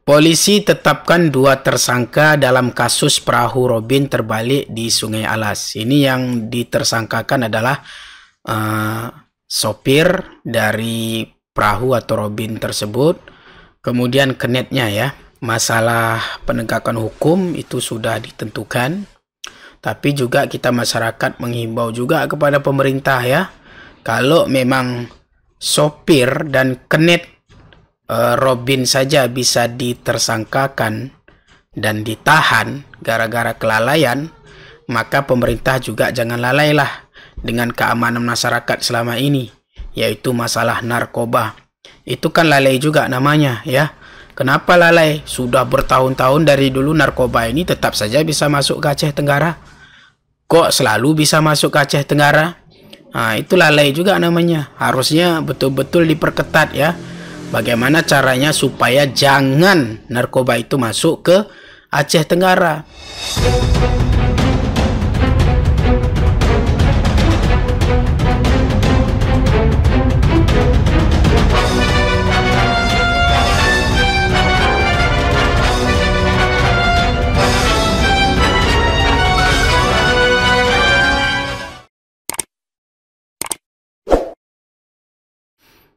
Polisi tetapkan 2 tersangka dalam kasus perahu Robin terbalik di Sungai Alas. Ini yang ditersangkakan adalah sopir dari perahu atau Robin tersebut. Kemudian kenetnya ya. Masalah penegakan hukum itu sudah ditentukan. Tapi juga kita masyarakat menghimbau juga kepada pemerintah ya. Kalau memang sopir dan kenet Robin saja bisa ditersangkakan dan ditahan gara-gara kelalaian, maka pemerintah juga jangan lalailah dengan keamanan masyarakat selama ini, yaitu masalah narkoba. Itu kan lalai juga namanya ya. Kenapa lalai? Sudah bertahun-tahun dari dulu narkoba ini tetap saja bisa masuk ke Aceh Tenggara. Kok selalu bisa masuk ke Aceh Tenggara? Nah, itu lalai juga namanya. Harusnya betul-betul diperketat ya. Bagaimana caranya supaya jangan narkoba itu masuk ke Aceh Tenggara.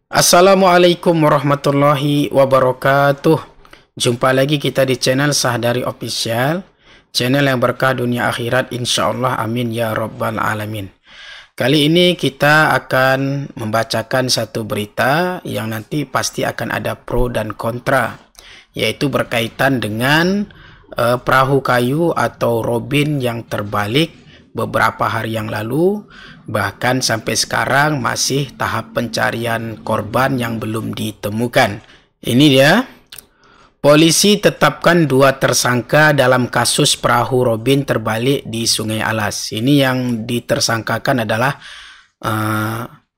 Assalamualaikum warahmatullahi wabarakatuh. Jumpa lagi kita di channel Sahdari Official, channel yang berkah dunia akhirat insyaallah, amin ya rabbal alamin. Kali ini kita akan membacakan satu berita yang nanti pasti akan ada pro dan kontra, yaitu berkaitan dengan perahu kayu atau Robin yang terbalik beberapa hari yang lalu. Bahkan sampai sekarang masih tahap pencarian korban yang belum ditemukan. Ini dia. Polisi tetapkan 2 tersangka dalam kasus perahu Robin terbalik di Sungai Alas. Ini yang ditersangkakan adalah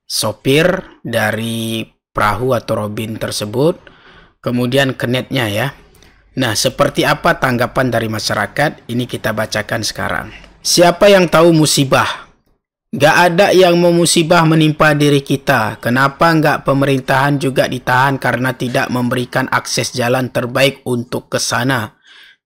sopir dari perahu atau Robin tersebut. Kemudian kenetnya ya. Nah, seperti apa tanggapan dari masyarakat? Ini kita bacakan sekarang. Siapa yang tahu musibah? Gak ada yang memusibah menimpa diri kita. Kenapa nggak pemerintahan juga ditahan karena tidak memberikan akses jalan terbaik untuk ke sana?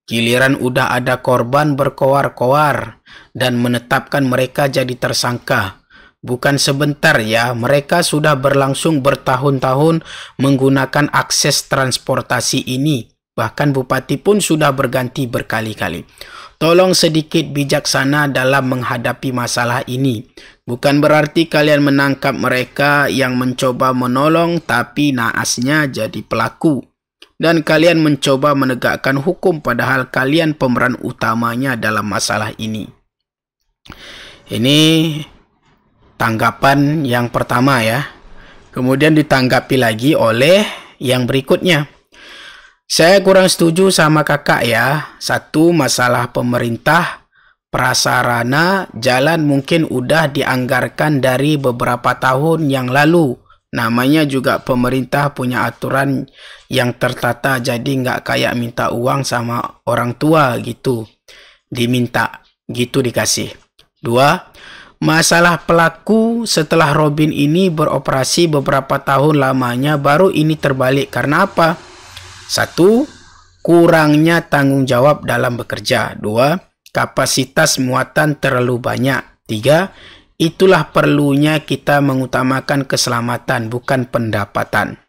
Giliran udah ada korban berkoar-koar dan menetapkan mereka jadi tersangka. Bukan sebentar ya, mereka sudah berlangsung bertahun-tahun menggunakan akses transportasi ini. Bahkan bupati pun sudah berganti berkali-kali. Tolong sedikit bijaksana dalam menghadapi masalah ini. Bukan berarti kalian menangkap mereka yang mencoba menolong tapi naasnya jadi pelaku. Dan kalian mencoba menegakkan hukum padahal kalian pemeran utamanya dalam masalah ini. Ini tanggapan yang pertama ya. Kemudian ditanggapi lagi oleh yang berikutnya. Saya kurang setuju sama kakak ya. Satu, masalah pemerintah, prasarana, jalan mungkin udah dianggarkan dari beberapa tahun yang lalu. Namanya juga pemerintah punya aturan yang tertata, jadi nggak kayak minta uang sama orang tua gitu. Diminta, gitu dikasih. Dua, masalah pelaku setelah Robin ini beroperasi beberapa tahun lamanya baru ini terbalik. Karena apa? Satu, kurangnya tanggung jawab dalam bekerja. Dua, kapasitas muatan terlalu banyak. Tiga, itulah perlunya kita mengutamakan keselamatan bukan pendapatan.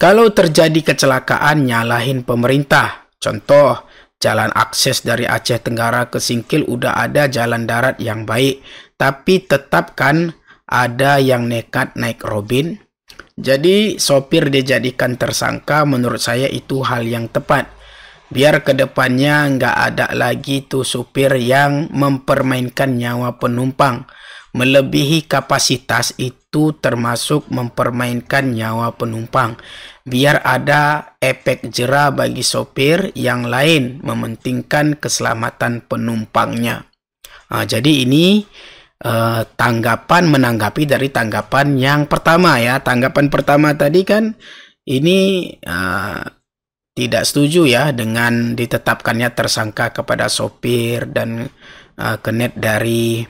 Kalau terjadi kecelakaan, nyalahin pemerintah. Contoh, jalan akses dari Aceh Tenggara ke Singkil udah ada jalan darat yang baik, tapi tetap kan ada yang nekat naik Robin. Jadi sopir dijadikan tersangka, menurut saya itu hal yang tepat. Biar kedepannya nggak ada lagi tuh supir yang mempermainkan nyawa penumpang. Melebihi kapasitas itu termasuk mempermainkan nyawa penumpang. Biar ada efek jera bagi sopir yang lain, mementingkan keselamatan penumpangnya. Nah, jadi ini tanggapan menanggapi dari tanggapan yang pertama ya. Tanggapan pertama tadi kan ini tidak setuju ya dengan ditetapkannya tersangka kepada sopir dan kenet dari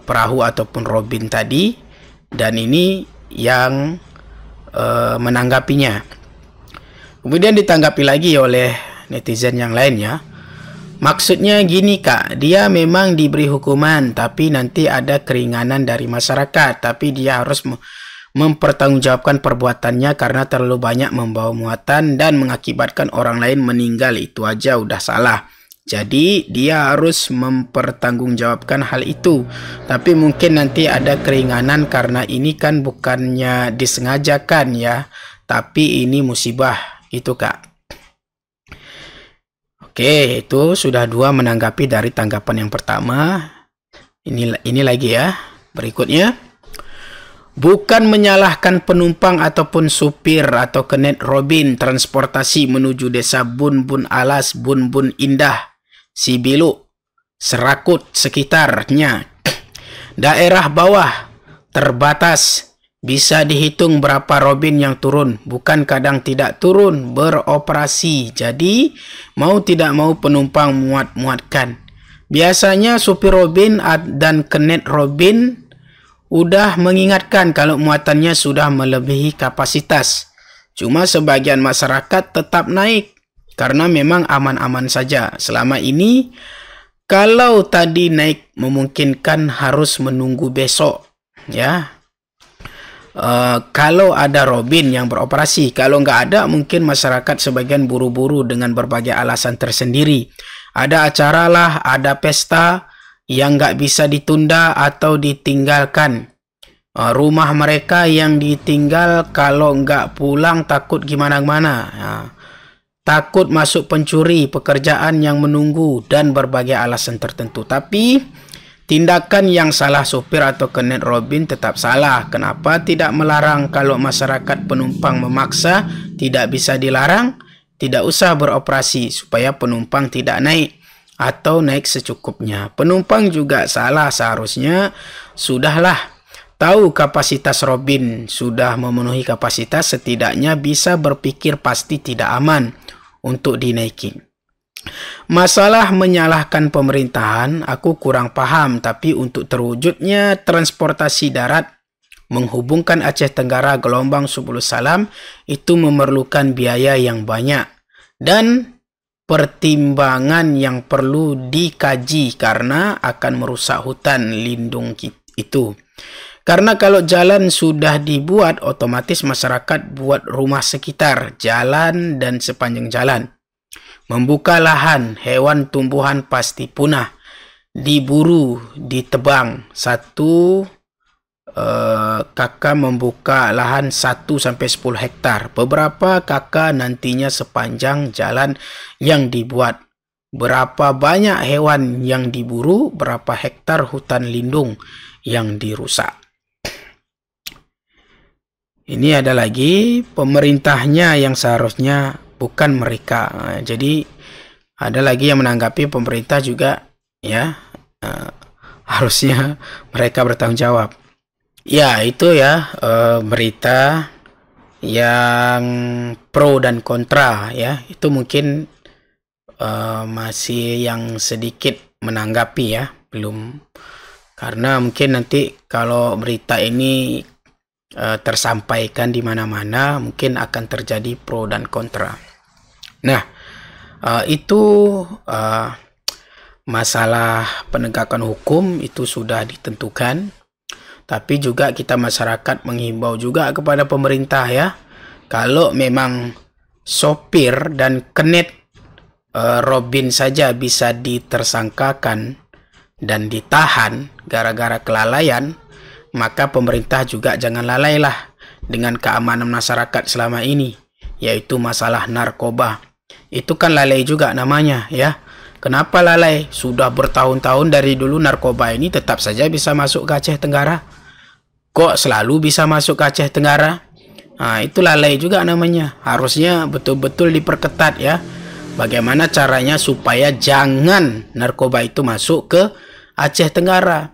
perahu ataupun Robin tadi, dan ini yang menanggapinya. Kemudian ditanggapi lagi oleh netizen yang lainnya. Maksudnya gini kak, dia memang diberi hukuman, tapi nanti ada keringanan dari masyarakat, tapi dia harus mempertanggungjawabkan perbuatannya karena terlalu banyak membawa muatan dan mengakibatkan orang lain meninggal. Itu aja udah salah. Jadi dia harus mempertanggungjawabkan hal itu. Tapi mungkin nanti ada keringanan karena ini kan bukannya disengajakan ya, tapi ini musibah. Itu kak. Oke, itu sudah dua menanggapi dari tanggapan yang pertama. Ini lagi ya. Berikutnya. Bukan menyalahkan penumpang ataupun supir atau kernet Robin transportasi menuju desa Bun Bun Alas, Bun Bun Indah, Sibiluk, Serakut sekitarnya. Daerah bawah terbatas, bisa dihitung berapa Robin yang turun, bukan kadang tidak turun, beroperasi. Jadi mau tidak mau penumpang muat-muatkan. Biasanya supir Robin dan kernet Robin udah mengingatkan kalau muatannya sudah melebihi kapasitas. Cuma sebagian masyarakat tetap naik karena memang aman-aman saja. Selama ini kalau tadi naik memungkinkan harus menunggu besok ya. Kalau ada Robin yang beroperasi, kalau nggak ada mungkin masyarakat sebagian buru-buru dengan berbagai alasan tersendiri. Ada acara lah, ada pesta yang nggak bisa ditunda atau ditinggalkan. Rumah mereka yang ditinggal kalau nggak pulang takut gimana-gimana. Takut masuk pencuri, pekerjaan yang menunggu, dan berbagai alasan tertentu. Tapi tindakan yang salah sopir atau kernet Robin tetap salah. Kenapa tidak melarang? Kalau masyarakat penumpang memaksa, tidak bisa dilarang, tidak usah beroperasi supaya penumpang tidak naik atau naik secukupnya. Penumpang juga salah, seharusnya sudahlah tahu kapasitas Robin sudah memenuhi kapasitas, setidaknya bisa berpikir pasti tidak aman untuk dinaikin. Masalah menyalahkan pemerintahan aku kurang paham, tapi untuk terwujudnya transportasi darat menghubungkan Aceh Tenggara gelombang 10 Salam itu memerlukan biaya yang banyak dan pertimbangan yang perlu dikaji karena akan merusak hutan lindung itu. Karena kalau jalan sudah dibuat, otomatis masyarakat buat rumah sekitar jalan dan sepanjang jalan. Membuka lahan, hewan tumbuhan pasti punah. Diburu, ditebang. Kakak membuka lahan 1-10 hektar. Beberapa kakak nantinya sepanjang jalan yang dibuat. Berapa banyak hewan yang diburu, berapa hektar hutan lindung yang dirusak. Ini ada lagi pemerintahnya yang seharusnya bukan mereka. Jadi ada lagi yang menanggapi pemerintah juga ya, harusnya mereka bertanggung jawab. Ya itu ya berita yang pro dan kontra ya, itu mungkin masih yang sedikit menanggapi ya, belum, karena mungkin nanti kalau berita ini tersampaikan di mana-mana mungkin akan terjadi pro dan kontra. Nah itu masalah penegakan hukum itu sudah ditentukan. Tapi juga kita masyarakat menghimbau juga kepada pemerintah ya. Kalau memang sopir dan kernet Robin saja bisa ditersangkakan dan ditahan gara-gara kelalaian, maka pemerintah juga jangan lalailah dengan keamanan masyarakat selama ini, yaitu masalah narkoba. Itu kan lalai juga namanya ya. Kenapa lalai? Sudah bertahun-tahun dari dulu narkoba ini tetap saja bisa masuk ke Aceh Tenggara. Kok selalu bisa masuk ke Aceh Tenggara? Nah, itu lalai juga namanya. Harusnya betul-betul diperketat ya. Bagaimana caranya supaya jangan narkoba itu masuk ke Aceh Tenggara.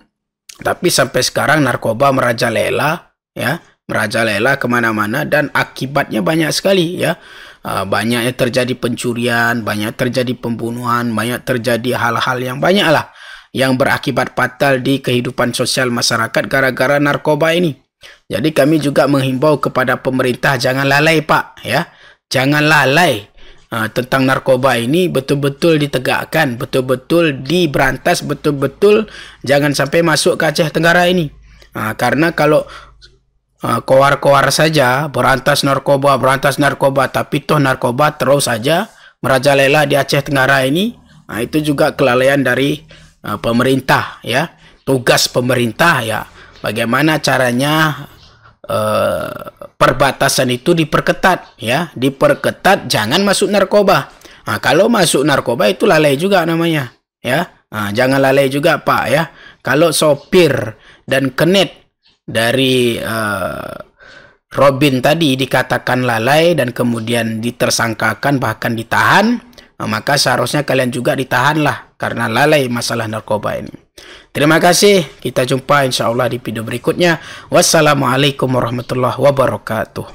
Tapi sampai sekarang narkoba merajalela ya, merajalela kemana-mana dan akibatnya banyak sekali ya. Banyaknya terjadi pencurian, banyak terjadi pembunuhan, banyak terjadi hal-hal yang banyak lah yang berakibat fatal di kehidupan sosial masyarakat gara-gara narkoba ini. Jadi kami juga menghimbau kepada pemerintah jangan lalai Pak ya. jangan lalai tentang narkoba ini, betul-betul ditegakkan, betul-betul diberantas, betul-betul jangan sampai masuk ke Aceh Tenggara ini. Karena kalau koar-koar saja berantas narkoba, tapi toh narkoba terus saja merajalela di Aceh Tenggara ini, itu juga kelalaian dari pemerintah, ya. Tugas pemerintah, ya, bagaimana caranya perbatasan itu diperketat, ya, diperketat, jangan masuk narkoba. Kalau masuk narkoba itu lalai juga namanya, ya. Jangan lalai juga, Pak, ya. Kalau sopir dan kenet dari Robin tadi dikatakan lalai dan kemudian ditersangkakan bahkan ditahan, maka seharusnya kalian juga ditahanlah karena lalai masalah narkoba ini. Terima kasih. Kita jumpa insya Allah di video berikutnya. Wassalamualaikum warahmatullahi wabarakatuh.